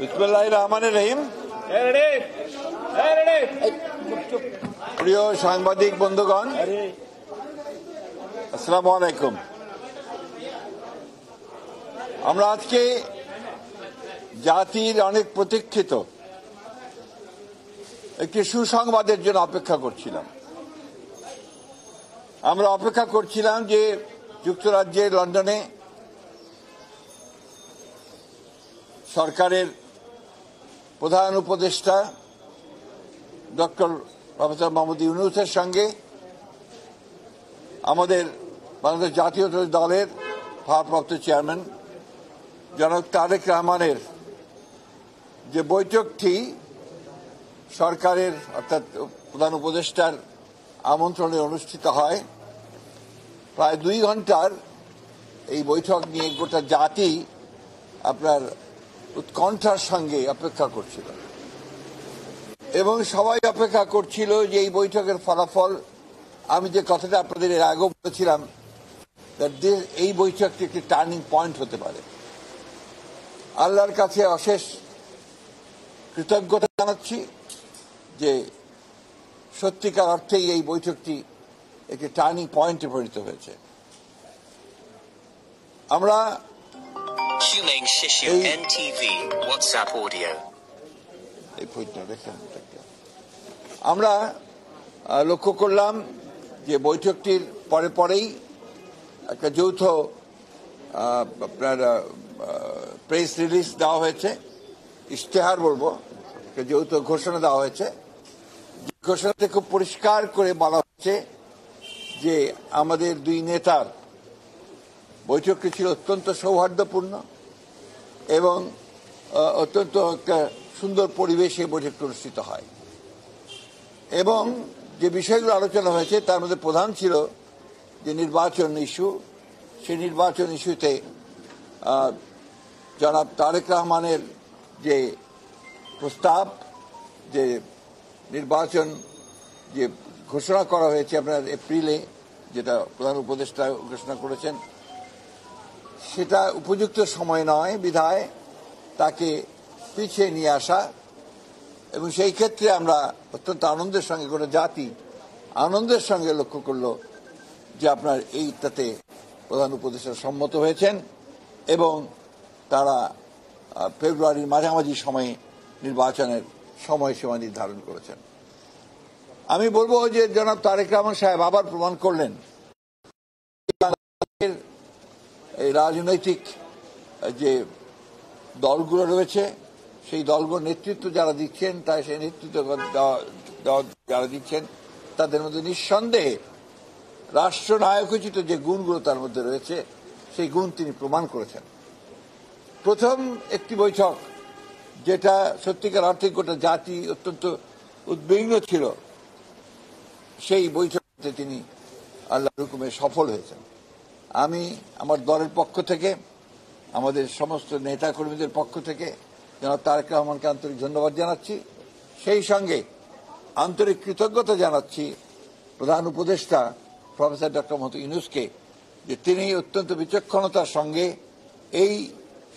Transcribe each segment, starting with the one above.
বিসমিল্লাহির রহমানির রহিম। প্রিয় সাংবাদিক বন্ধুগণ, আসসালামু আলাইকুম। আমরা আজকে জাতির অনেক প্রতীক্ষিত একটি সুসংবাদের জন্য অপেক্ষা করছিলাম। আমরা অপেক্ষা করছিলাম যে যুক্তরাজ্যের লন্ডনে সরকারের প্রধান উপদেষ্টা ডক্টর প্রফেসর মোহাম্মদ ইউনূসের সঙ্গে আমাদের বাংলাদেশ জাতীয়তাবাদী দলের ভারপ্রাপ্ত চেয়ারম্যান জনাব তারেক রহমানের যে বৈঠকটি সরকারের অর্থাৎ প্রধান উপদেষ্টার আমন্ত্রণে অনুষ্ঠিত হয়, প্রায় 2 ঘন্টার এই বৈঠক নিয়ে গোটা জাতি আপনার উৎকণ্ঠার সঙ্গে অপেক্ষা করছিল এবং সবাই অপেক্ষা করছিল যে এই বৈঠকের ফলাফল। আমি যে কথাটা আপনাদের এর আগেও বলেছিলাম, এই বৈঠকটি একটি টার্নিং পয়েন্ট হতে পারে। আল্লাহর কাছে অশেষ কৃতজ্ঞতা জানাচ্ছি যে সত্যিকার অর্থেই এই বৈঠকটি একটি টার্নিং পয়েন্টে পরিণত হয়েছে। আমরা আমরা লক্ষ্য করলাম যে বৈঠকটির পরেই একটা যৌথ আপনার প্রেস রিলিজ দেওয়া হয়েছে, ইশতেহার বলবো, একটা যৌথ ঘোষণা দেওয়া হয়েছে। ঘোষণাতে খুব পরিষ্কার করে বলা হচ্ছে যে আমাদের 2 নেতার বৈঠকটি ছিল অত্যন্ত সৌহার্দ্যপূর্ণ এবং অত্যন্ত একটা সুন্দর পরিবেশে বৈঠকটি অনুষ্ঠিত হয় এবং যে বিষয়গুলো আলোচনা হয়েছে তার মধ্যে প্রধান ছিল যে নির্বাচন ইস্যু। সেই নির্বাচন ইস্যুতে জনাব তারেক রহমানের যে প্রস্তাব, যে নির্বাচন যে ঘোষণা করা হয়েছে আপনার এপ্রিলে, যেটা প্রধান উপদেষ্টা ঘোষণা করেছেন, সেটা উপযুক্ত সময় নয় বিধায় তাকে পিছিয়ে নিয়ে আসা। এবং সেই ক্ষেত্রে আমরা অত্যন্ত আনন্দের সঙ্গে, গোটা জাতি আনন্দের সঙ্গে লক্ষ্য করলো যে আপনার এইটাতে প্রধান উপদেষ্টা সম্মত হয়েছেন এবং তারা ফেব্রুয়ারির মাঝামাঝি সময়ে নির্বাচনের সময়সীমা নির্ধারণ করেছেন। আমি বলবো যে জনাব তারেক রহমান সাহেব আবার প্রমাণ করলেন এই রাজনৈতিক যে দলগুলো রয়েছে, সেই দলগুলোর নেতৃত্ব যারা দিচ্ছেন, তাই সেই নেতৃত্ব যারা দিচ্ছেন তাদের মধ্যে নিঃসন্দেহে রাষ্ট্রনায়কোচিত যে গুণগুলো তার মধ্যে রয়েছে, সেই গুণ তিনি প্রমাণ করেছেন। প্রথম একটি বৈঠক যেটা সত্যিকার অর্থে গোটা জাতি অত্যন্ত উদ্বিগ্ন ছিল, সেই বৈঠকে তিনি আল্লাহর হুকুমে সফল হয়েছেন। আমি আমার দলের পক্ষ থেকে, আমাদের সমস্ত নেতা কর্মীদের পক্ষ থেকে জনাব তারেক রহমানকে আন্তরিক ধন্যবাদ জানাচ্ছি। সেই সঙ্গে আন্তরিক কৃতজ্ঞতা জানাচ্ছি প্রধান উপদেষ্টা প্রফেসর ডক্টর মোহাম্মদ ইউনূসকে, যে তিনি অত্যন্ত বিচক্ষণতার সঙ্গে এই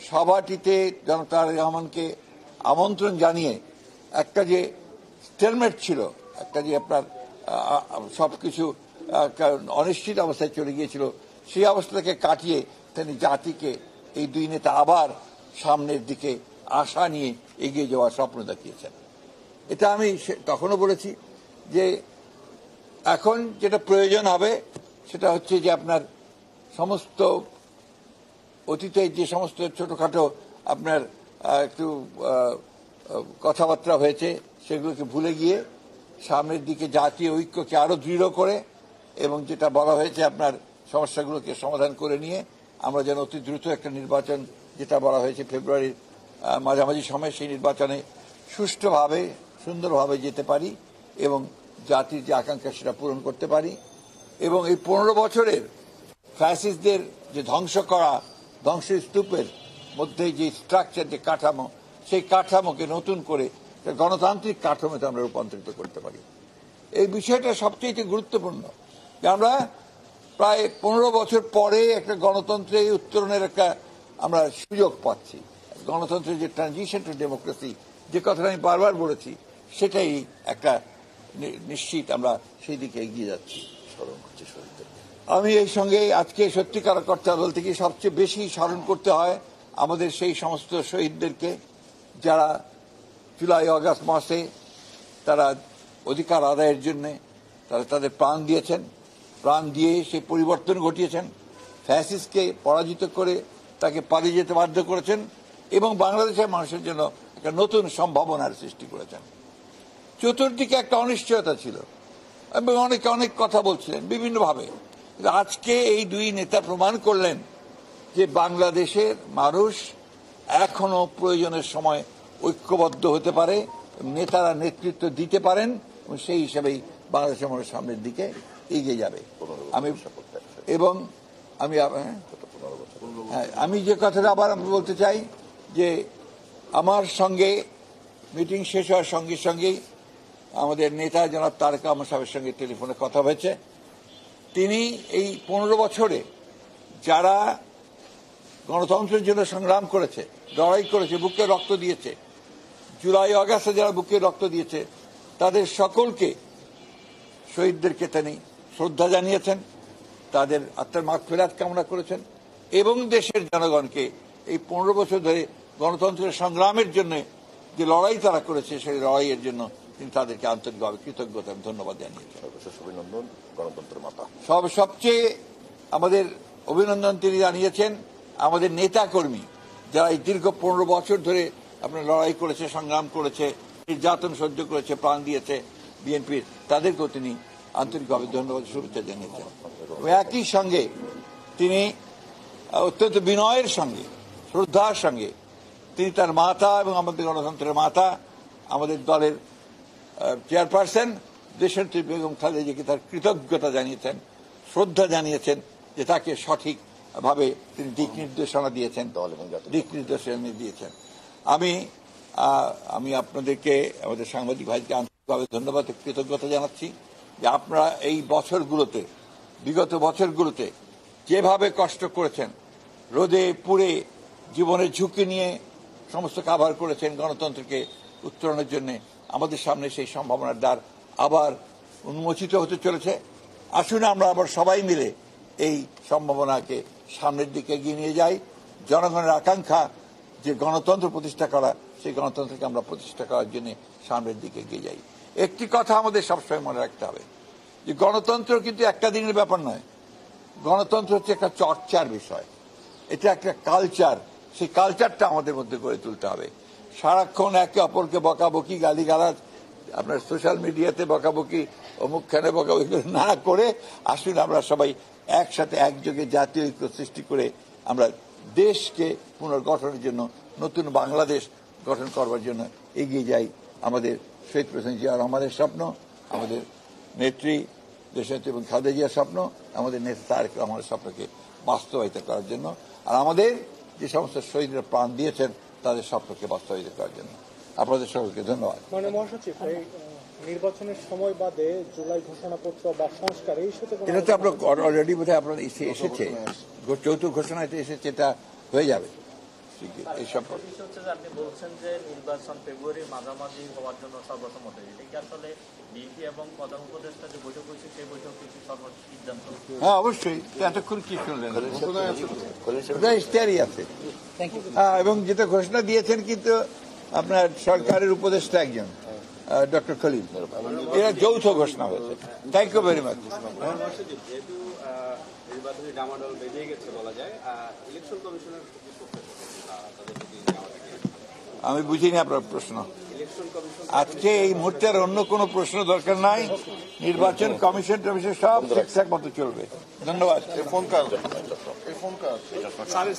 সভাটিতে জনাব তারেক রহমানকে আমন্ত্রণ জানিয়ে একটা যে স্টেলমেট ছিল, একটা যে আপনার সবকিছু অনিশ্চিত অবস্থায় চলে গিয়েছিল, সেই অবস্থাকে কাটিয়ে তিনি জাতিকে এই 2 নেতা আবার সামনের দিকে আশা নিয়ে এগিয়ে যাওয়ার স্বপ্ন দেখিয়েছেন। এটা আমি তখনও বলেছি যে এখন যেটা প্রয়োজন হবে সেটা হচ্ছে যে আপনার সমস্ত অতীতে যে সমস্ত ছোটখাটো আপনার একটু কথাবার্তা হয়েছে সেগুলোকে ভুলে গিয়ে সামনের দিকে জাতীয় ঐক্যকে আরো দৃঢ় করে এবং যেটা বলা হয়েছে আপনার সমস্যাগুলোকে সমাধান করে নিয়ে আমরা যেন অতি দ্রুত একটা নির্বাচন, যেটা বলা হয়েছে ফেব্রুয়ারির মাঝামাঝি সময়, সেই নির্বাচনে সুষ্ঠুভাবে সুন্দরভাবে যেতে পারি এবং জাতির যে আকাঙ্ক্ষা সেটা পূরণ করতে পারি। এবং এই 15 বছরের ফ্যাসিস্টদের যে ধ্বংস করা ধ্বংসস্তূপের মধ্যে যে স্ট্রাকচার, যে কাঠামো, সেই কাঠামোকে নতুন করে গণতান্ত্রিক কাঠামোতে আমরা রূপান্তরিত করতে পারি। এই বিষয়টা সবচেয়ে গুরুত্বপূর্ণ যে আমরা প্রায় 15 বছর পরে একটা গণতন্ত্রে উত্তরণের একটা আমরা সুযোগ পাচ্ছি। গণতন্ত্রের যে ট্রানজিশন টু ডেমোক্রেসি, যে কথাটা আমি বারবার বলেছি, সেটাই একটা নিশ্চিত আমরা সেই দিকে এগিয়ে যাচ্ছি। আমি এই সঙ্গে আজকে সত্যিকার অর্থে বলতে কি সবচেয়ে বেশি স্মরণ করতে হয় আমাদের সেই সমস্ত শহীদদেরকে যারা জুলাই আগস্ট মাসে তারা অধিকার আদায়ের জন্য তারা তাদের প্রাণ দিয়েছেন, প্রাণ দিয়ে সেই পরিবর্তন ঘটিয়েছেন, ফ্যাসিস্টকে পরাজিত করে তাকে পালিয়ে যেতে বাধ্য করেছেন এবং বাংলাদেশের মানুষের জন্য একটা নতুন সম্ভাবনার সৃষ্টি করেছেন। চতুর্দিকে একটা অনিশ্চয়তা ছিল এবং অনেকে অনেক কথা বলছিলেন বিভিন্নভাবে। আজকে এই দুই নেতা প্রমাণ করলেন যে বাংলাদেশের মানুষ এখনো প্রয়োজনের সময় ঐক্যবদ্ধ হতে পারে, নেতারা নেতৃত্ব দিতে পারেন এবং সেই হিসাবেই বাংলাদেশের মানুষ সামনের দিকে এগিয়ে যাবে। আমি যে কথাটা আবার আমি বলতে চাই যে আমার সঙ্গে মিটিং শেষ হওয়ার সঙ্গে সঙ্গেই আমাদের নেতা জনাব তারেক রহমান সাহেবের সঙ্গে টেলিফোনে কথা হয়েছে। তিনি এই 15 বছরে যারা গণতন্ত্রের জন্য সংগ্রাম করেছে, লড়াই করেছে, বুকে রক্ত দিয়েছে, জুলাই আগস্টে যারা বুকে রক্ত দিয়েছে, তাদের সকলকে, শহীদদেরকে তিনি শ্রদ্ধা জানিয়েছেন, তাদের আত্মার মাগফিরাত কামনা করেছেন এবং দেশের জনগণকে এই 15 বছর ধরে গণতন্ত্রের সংগ্রামের জন্য যে লড়াই তারা করেছে সেই লড়াইয়ের জন্য তিনি তাদেরকে আন্তরিকভাবে কৃতজ্ঞতা এবং ধন্যবাদ জানিয়েছেন। অভিনন্দন গণতন্ত্রের মাতা। সবচেয়ে আমাদের অভিনন্দন তিনি জানিয়েছেন আমাদের নেতা কর্মী যারা এই দীর্ঘ 15 বছর ধরে আপনার লড়াই করেছে, সংগ্রাম করেছে, নির্যাতন সহ্য করেছে, প্রাণ দিয়েছে বিএনপির, তাদেরকেও তিনি আন্তরিকভাবে ধন্যবাদ শুভেচ্ছা জানিয়েছেন। একই সঙ্গে তিনি অত্যন্ত বিনয়ের সঙ্গে, শ্রদ্ধার সঙ্গে তিনি তার মাতা এবং আমাদের গণতন্ত্রের মাতা, আমাদের দলের চেয়ারপারসন দেশনেত্রী বেগম খালেদা জিয়াকে তার কৃতজ্ঞতা জানিয়েছেন, শ্রদ্ধা জানিয়েছেন যে তাকে সঠিকভাবে তিনি দিক নির্দেশনা দিয়েছেন, আমি আপনাদেরকে, আমাদের সাংবাদিক ভাইকে আন্তরিকভাবে ধন্যবাদ কৃতজ্ঞতা জানাচ্ছি যে আপনারা এই বছরগুলোতে, বিগত বছরগুলোতে যেভাবে কষ্ট করেছেন, রোদে পুড়ে জীবনের ঝুঁকি নিয়ে সমস্ত কাভার করেছেন গণতন্ত্রকে উত্তরণের জন্য, আমাদের সামনে সেই সম্ভাবনার দ্বার আবার উন্মোচিত হতে চলেছে। আসুন আমরা আবার সবাই মিলে এই সম্ভাবনাকে সামনের দিকে এগিয়ে নিয়ে যাই। জনগণের আকাঙ্ক্ষা যে গণতন্ত্র প্রতিষ্ঠা করা, সেই গণতন্ত্রকে আমরা প্রতিষ্ঠা করার জন্য সামনের দিকে এগিয়ে যাই। একটি কথা আমাদের সবসময় মনে রাখতে হবে যে গণতন্ত্র কিন্তু একটা দিনের ব্যাপার নয়, গণতন্ত্র হচ্ছে একটা চর্চার বিষয়, এটা একটা কালচার, সেই কালচারটা আমাদের মধ্যে গড়ে তুলতে হবে। সারাক্ষণ একে অপরকে বকাবকি, গালিগালাজ, আপনার সোশ্যাল মিডিয়াতে বকাবকি, অমুকখানে বকাবকি না করে আসুন আমরা সবাই একসাথে একযোগে জাতীয় ঐক্য সৃষ্টি করে আমরা দেশকে পুনর্গঠনের জন্য, নতুন বাংলাদেশ গঠন করবার জন্য এগিয়ে যাই। আমাদের শহীদ প্রেসিডেন্ট জিয়া রহমানের স্বপ্ন, আমাদের নেত্রী দেশনেত্রী এবং খালেদা জিয়ার স্বপ্ন, আমাদের নেতা তারেক রহমানের স্বপ্নকে বাস্তবায়িত করার জন্য, আর আমাদের যে সমস্ত শহীদরা প্রাণ দিয়েছেন তাদের স্বপ্নকে বাস্তবায়িত করার জন্য। আপনাদের সকলকে ধন্যবাদ। মানে মহাসচিব, নির্বাচনের সময় বাদে জুলাই ঘোষণাপত্র বা সংস্কার এই সাথে এটা তো আপনার অলরেডি বোধহয় আপনার এসেছে, চৌথ ঘোষণাতে এসেছে, এটা হয়ে যাবে। এইসব আপনি বলছেন যে নির্বাচন ফেব্রুয়ারির মাঝামাঝি হওয়ার জন্য সর্বসম্মত, এটা কি আসলে বিএনপি এবং প্রধান উপদেষ্টা যে বৈঠক হয়েছে সেই বৈঠক কিছু সর্বোচ্চ সিদ্ধান্ত? হ্যাঁ অবশ্যই, এতক্ষণ কি শুনলেন, ইশতেহারই আছে এবং যেটা ঘোষণা দিয়েছেন কিন্তু আপনার সরকারের উপদেষ্টা একজন ডক্টর খলিল, এরা যৌথ ঘোষণা হয়েছে। Thank you very much. যেহেতু নির্বাচনী ডামাডোল বেরিয়ে গেছে বলা যায়, ইলেকশন কমিশনের আমি বুঝিনি আপনার প্রশ্ন। আজকে এই মুহূর্তে আর অন্য কোনো প্রশ্ন দরকার নাই, নির্বাচন কমিশন টমিশন সব ঠিকঠাক মতো চলবে। ধন্যবাদ। ফোন কাজ সারে